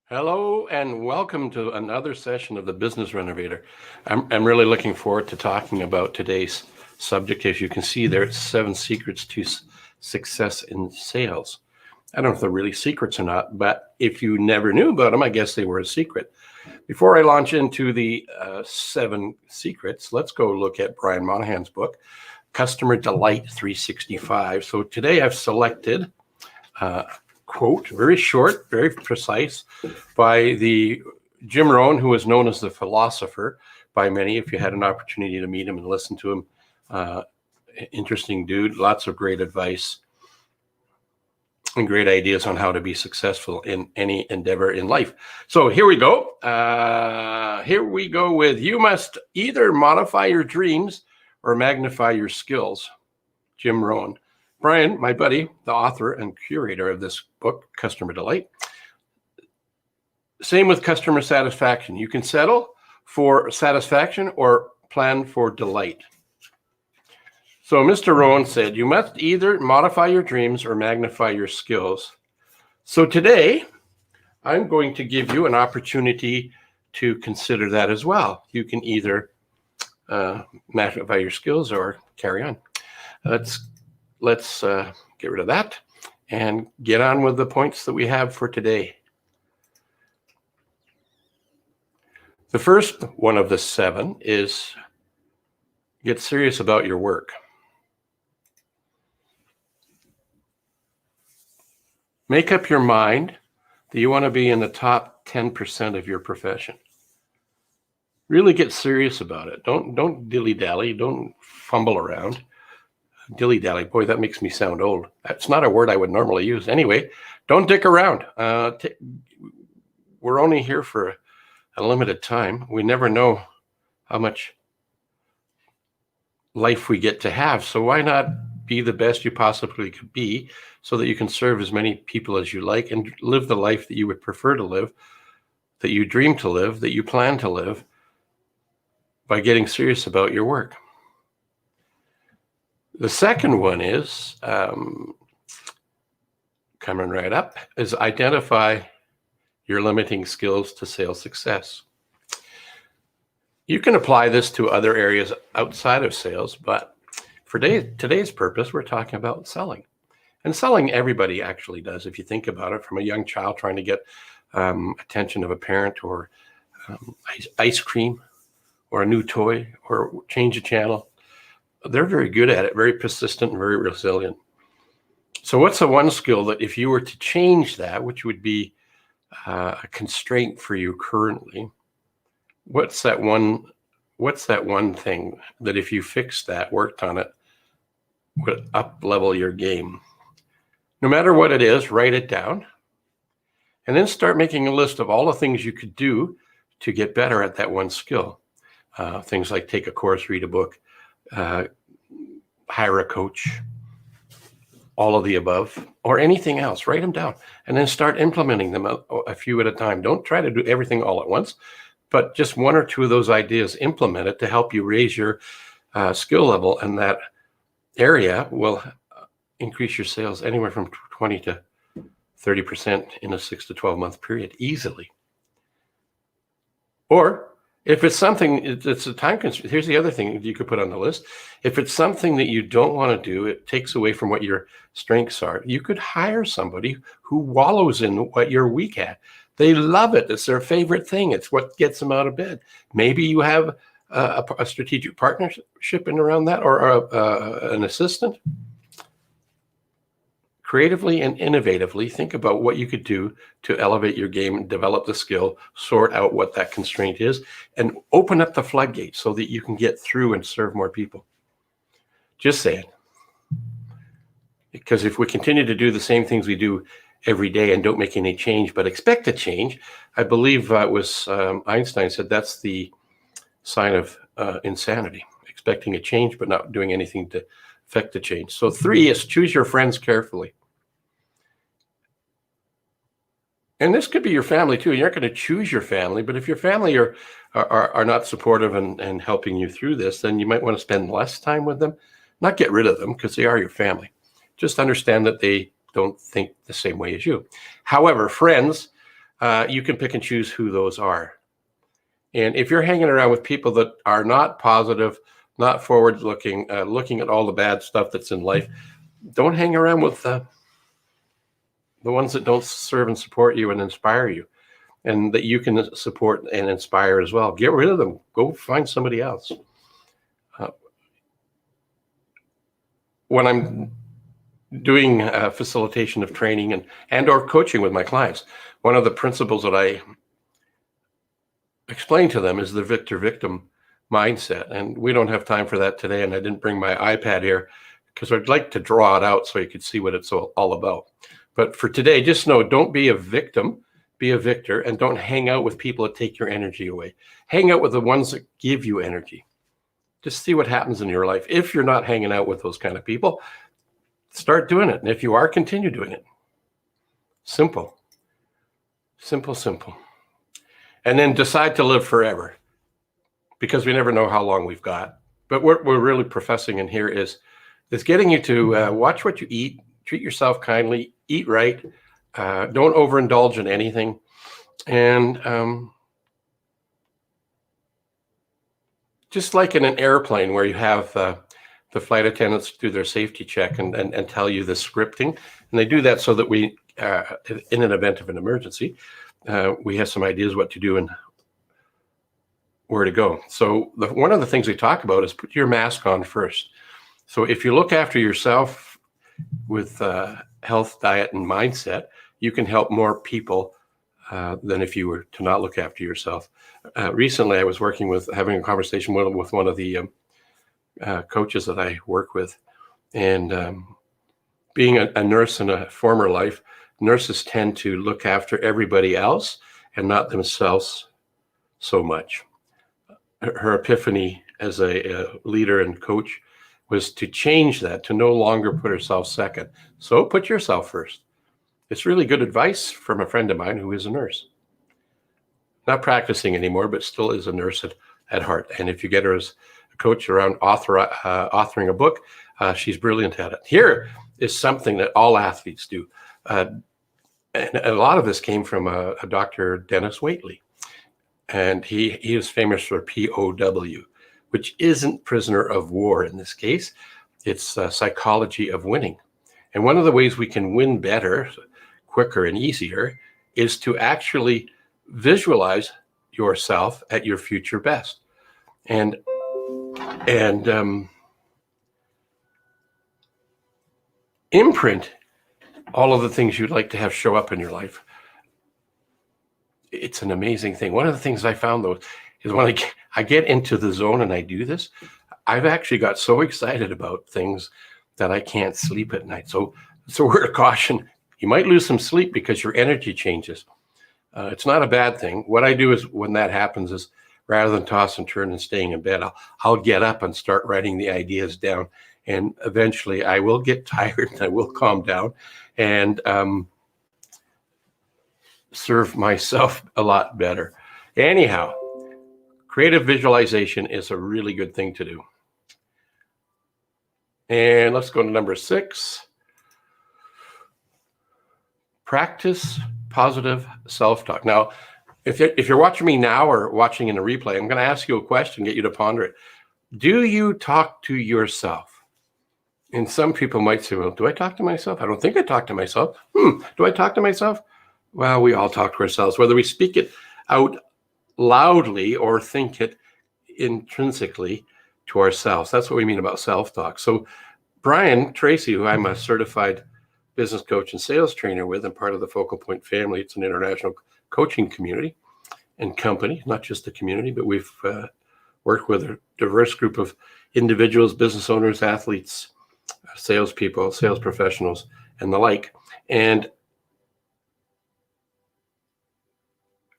Hello and welcome to another session of the Business Renovator. I'm really looking forward to talking about today's subject. As you can see there, it's 7 secrets to success in sales. I don't know if they're really secrets or not, but if you never knew about them, I guess they were a secret. Before I launch into the 7 secrets, let's go look at Brian Monahan's book, Customer Delight 365. So today I've selected quote, very short, very precise, by the Jim Rohn, who is known as the philosopher by many. If you had an opportunity to meet him and listen to him, interesting dude, lots of great advice and great ideas on how to be successful in any endeavor in life. So here we go. Here we go with you must either modify your dreams or magnify your skills. Jim Rohn. Brian, my buddy, the author and curator of this book, Customer Delight. Same with customer satisfaction. You can settle for satisfaction or plan for delight. So Mr. Rohn said, you must either modify your dreams or magnify your skills. So today, I'm going to give you an opportunity to consider that as well. You can either magnify your skills or carry on. Let's get rid of that and get on with the points that we have for today. The first one of the 7 is get serious about your work. Make up your mind that you want to be in the top 10% of your profession. Really get serious about it. Don't dilly-dally. Don't fumble around. Dilly-dally, boy, that makes me sound old. That's not a word I would normally use. Anyway, don't dick around. We're only here for a limited time. We never know how much life we get to have. So why not be the best you possibly could be so that you can serve as many people as you like and live the life that you would prefer to live, that you dream to live, that you plan to live by getting serious about your work. The second one is, coming right up, is identify your limiting skills to sales success. You can apply this to other areas outside of sales, but for today's purpose, we're talking about selling. And selling, everybody actually does, if you think about it, from a young child trying to get attention of a parent, or ice cream, or a new toy, or change a channel. They're very good at it, very persistent and very resilient. So what's the one skill that if you were to change that, which would be a constraint for you currently, what's that one thing that if you fixed that, worked on it, would up-level your game? No matter what it is, write it down. And then start making a list of all the things you could do to get better at that one skill. Things like take a course, read a book, hire a coach, all of the above, or anything else. Write them down and then start implementing them a few at a time. Don't try to do everything all at once, but just 1 or 2 of those ideas, implement it to help you raise your skill level, and that area will increase your sales anywhere from 20 to 30% in a 6 to 12 month period easily. Or if it's something, it's a time constraint. Here's the other thing that you could put on the list. If it's something that you don't want to do, it takes away from what your strengths are. You could hire somebody who wallows in what you're weak at. They love it. It's their favorite thing. It's what gets them out of bed. Maybe you have a strategic partnership in around that, or an assistant. Creatively and innovatively think about what you could do to elevate your game and develop the skill, sort out what that constraint is, and open up the floodgates so that you can get through and serve more people. Just saying. Because if we continue to do the same things we do every day and don't make any change, but expect a change, I believe it was Einstein said that's the sign of insanity, expecting a change but not doing anything to affect the change. So 3 is choose your friends carefully. And this could be your family too. You're not going to choose your family, but if your family are not supportive and helping you through this, then you might want to spend less time with them. Not get rid of them, because they are your family. Just understand that they don't think the same way as you. However, friends you can pick and choose who those are. And if you're hanging around with people that are not positive, not forward looking, looking at all the bad stuff that's in life, don't hang around with the ones that don't serve and support you and inspire you, and that you can support and inspire as well. Get rid of them. Go find somebody else. When I'm doing facilitation of training and or coaching with my clients, one of the principles that I explain to them is the victor-victim mindset. And we don't have time for that today, and I didn't bring my iPad here because I'd like to draw it out so you could see what it's all about. But for today, just know, don't be a victim, be a victor, and don't hang out with people that take your energy away. Hang out with the ones that give you energy. Just see what happens in your life. If you're not hanging out with those kind of people, start doing it. And if you are, continue doing it. Simple. Simple, simple. And then decide to live forever, because we never know how long we've got. But what we're really professing in here is getting you to watch what you eat, treat yourself kindly, eat right, don't overindulge in anything, and just like in an airplane where you have the flight attendants do their safety check and tell you the scripting, and they do that so that we, in an event of an emergency, we have some ideas what to do and where to go. So one of the things we talk about is put your mask on first. So if you look after yourself with health, diet, and mindset, you can help more people than if you were to not look after yourself. Recently, I was having a conversation with one of the coaches that I work with, and being a nurse in a former life, nurses tend to look after everybody else and not themselves so much. Her epiphany as a leader and coach was to change that, to no longer put herself second. So put yourself first. It's really good advice from a friend of mine who is a nurse. Not practicing anymore, but still is a nurse at heart. And if you get her as a coach around authoring a book, she's brilliant at it. Here is something that all athletes do. And a lot of this came from a Dr. Dennis Waitley. And he is famous for POW, which isn't prisoner of war in this case. It's psychology of winning. And one of the ways we can win better, quicker, and easier is to actually visualize yourself at your future best. And imprint all of the things you'd like to have show up in your life. It's an amazing thing. One of the things I found, though, is when I get into the zone and I do this, I've actually got so excited about things that I can't sleep at night. So it's a word of caution. You might lose some sleep because your energy changes. It's not a bad thing. What I do is, when that happens, is rather than toss and turn and staying in bed, I'll get up and start writing the ideas down. And eventually I will get tired and I will calm down and serve myself a lot better. Anyhow, creative visualization is a really good thing to do. And let's go to number 6. Practice positive self-talk. Now, if you're watching me now or watching in a replay, I'm going to ask you a question, get you to ponder it. Do you talk to yourself? And some people might say, well, do I talk to myself? I don't think I talk to myself. Do I talk to myself? Well, we all talk to ourselves, whether we speak it out loudly or think it intrinsically to ourselves. That's what we mean about self-talk. So Brian Tracy, who I'm a certified business coach and sales trainer with, and part of the Focal Point family, it's an international coaching community and company, not just a community, but we've worked with a diverse group of individuals, business owners, athletes, salespeople, sales professionals, and the like. And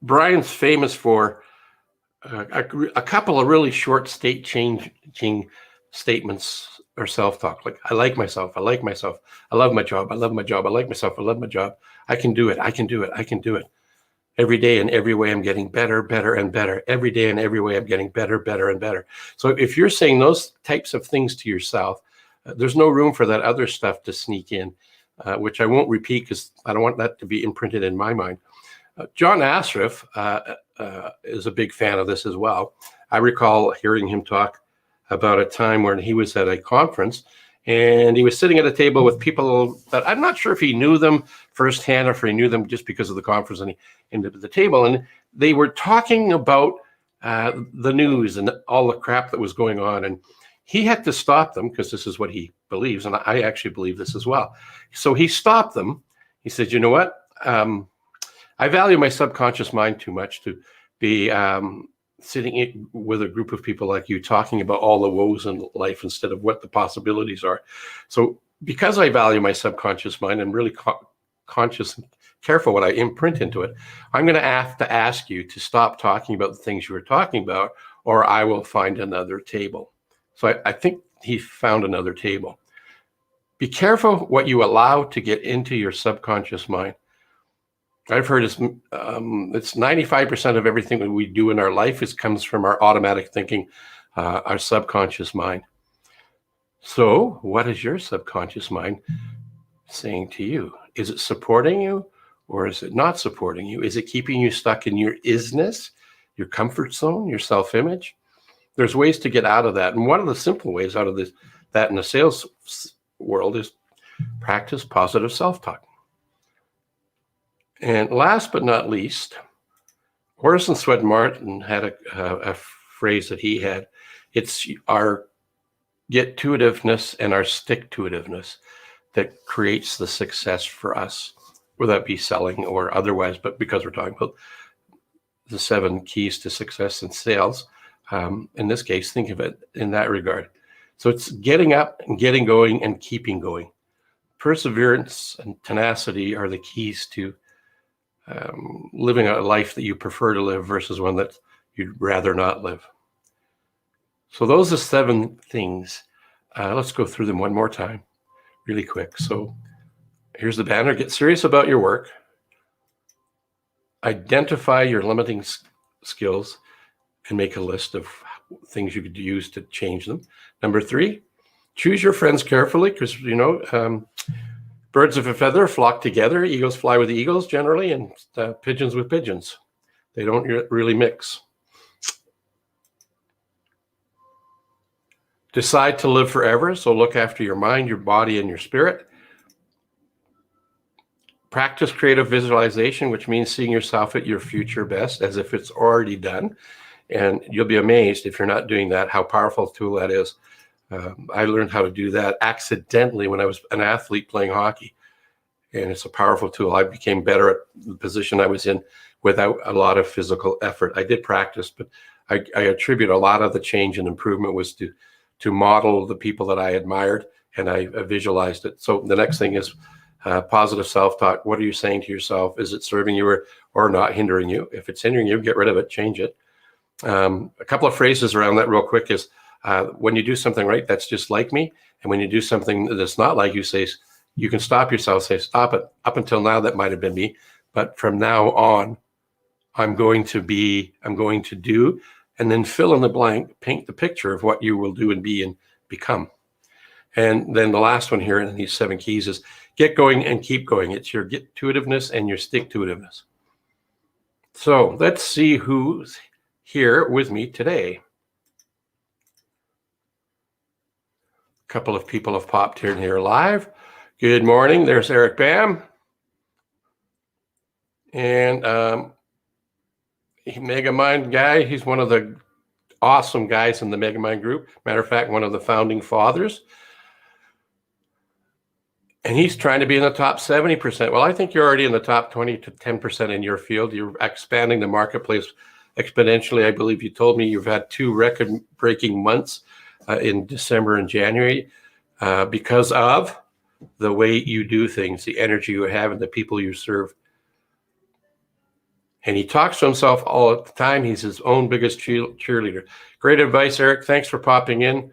Brian's famous for a couple of really short state-changing statements or self-talk, like, I like myself, I like myself, I love my job, I love my job, I like myself, I love my job, I can do it, I can do it, I can do it. Every day and every way I'm getting better, better, and better. Every day and every way I'm getting better, better, and better. So if you're saying those types of things to yourself, there's no room for that other stuff to sneak in, which I won't repeat because I don't want that to be imprinted in my mind. John Asraf is a big fan of this as well. I recall hearing him talk about a time when he was at a conference and he was sitting at a table with people that I'm not sure if he knew them firsthand or if he knew them just because of the conference, and he ended at the table and they were talking about the news and all the crap that was going on. And he had to stop them because this is what he believes. And I actually believe this as well. So he stopped them. He said, you know what? I value my subconscious mind too much to be sitting with a group of people like you talking about all the woes in life instead of what the possibilities are. So because I value my subconscious mind, I'm really conscious and careful what I imprint into it. I'm going to have to ask you to stop talking about the things you were talking about, or I will find another table. So I think he found another table. Be careful what you allow to get into your subconscious mind. I've heard it's 95% of everything that we do in our life comes from our automatic thinking, our subconscious mind. So what is your subconscious mind saying to you? Is it supporting you or is it not supporting you? Is it keeping you stuck in your isness, your comfort zone, your self-image? There's ways to get out of that. And one of the simple ways out of that in the sales world is practice positive self-talk. And last but not least, Orison Swett Martin had a phrase that he had. It's our get-to-itiveness and our stick-to-itiveness that creates the success for us, whether that be selling or otherwise. But because we're talking about the 7 keys to success in sales, in this case, think of it in that regard. So it's getting up and getting going and keeping going. Perseverance and tenacity are the keys to living a life that you prefer to live versus one that you'd rather not live. So those are 7 things. Let's go through them one more time really quick. So here's the banner. Get serious about your work. Identify your limiting skills and make a list of things you could use to change them. Number 3, choose your friends carefully because, birds of a feather flock together. Eagles fly with eagles generally, and pigeons with pigeons. They don't really mix. Decide to live forever. So look after your mind, your body, and your spirit. Practice creative visualization, which means seeing yourself at your future best as if it's already done. And you'll be amazed if you're not doing that, how powerful a tool that is. I learned how to do that accidentally when I was an athlete playing hockey. And it's a powerful tool. I became better at the position I was in without a lot of physical effort. I did practice, but I attribute a lot of the change and improvement was to model the people that I admired, and I visualized it. So the next thing is positive self-talk. What are you saying to yourself? Is it serving you or not hindering you? If it's hindering you, get rid of it, change it. A couple of phrases around that real quick is when you do something right, that's just like me. And when you do something that's not like you, say, you can stop yourself, say, stop it. Up until now, that might have been me. But from now on, I'm going to do, and then fill in the blank, paint the picture of what you will do and be and become. And then the last one here in these 7 keys is get going and keep going. It's your get-to-itiveness and your stick-to-itiveness. So let's see who's here with me today. A couple of people have popped in here live. Good morning. There's Eric Bam. And Megamind guy, he's one of the awesome guys in the Megamind group. Matter of fact, one of the founding fathers. And he's trying to be in the top 70%. Well, I think you're already in the top 20 to 10% in your field. You're expanding the marketplace exponentially. I believe you told me you've had 2 record-breaking months in December and January because of the way you do things, the energy you have, and the people you serve. And he talks to himself all the time. He's his own biggest cheerleader. Great advice, Eric. Thanks for popping in.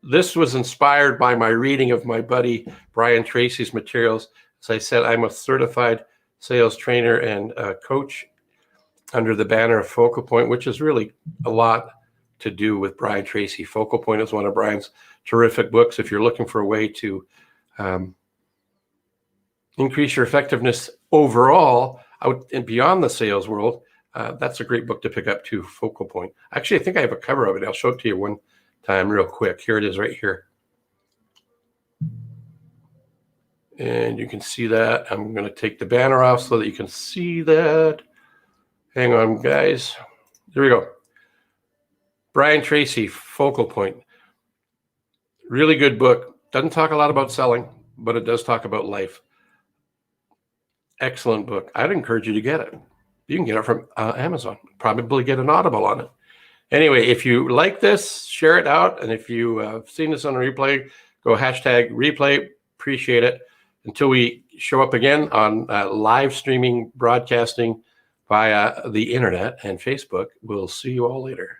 This was inspired by my reading of my buddy Brian Tracy's materials. As I said, I'm a certified sales trainer and coach under the banner of Focal Point, which is really a lot to do with Brian Tracy. Focal Point is one of Brian's terrific books. If you're looking for a way to increase your effectiveness overall, out and beyond the sales world, that's a great book to pick up too, Focal Point. Actually, I think I have a cover of it. I'll show it to you one time real quick. Here it is right here. And you can see that. I'm going to take the banner off so that you can see that. Hang on, guys. There we go. Brian Tracy, Focal Point. Really good book. Doesn't talk a lot about selling, but it does talk about life. Excellent book. I'd encourage you to get it. You can get it from Amazon. Probably get an Audible on it. Anyway, if you like this, share it out. And if you have seen this on a replay, go #replay. Appreciate it. Until we show up again on live streaming broadcasting via the internet and Facebook, we'll see you all later.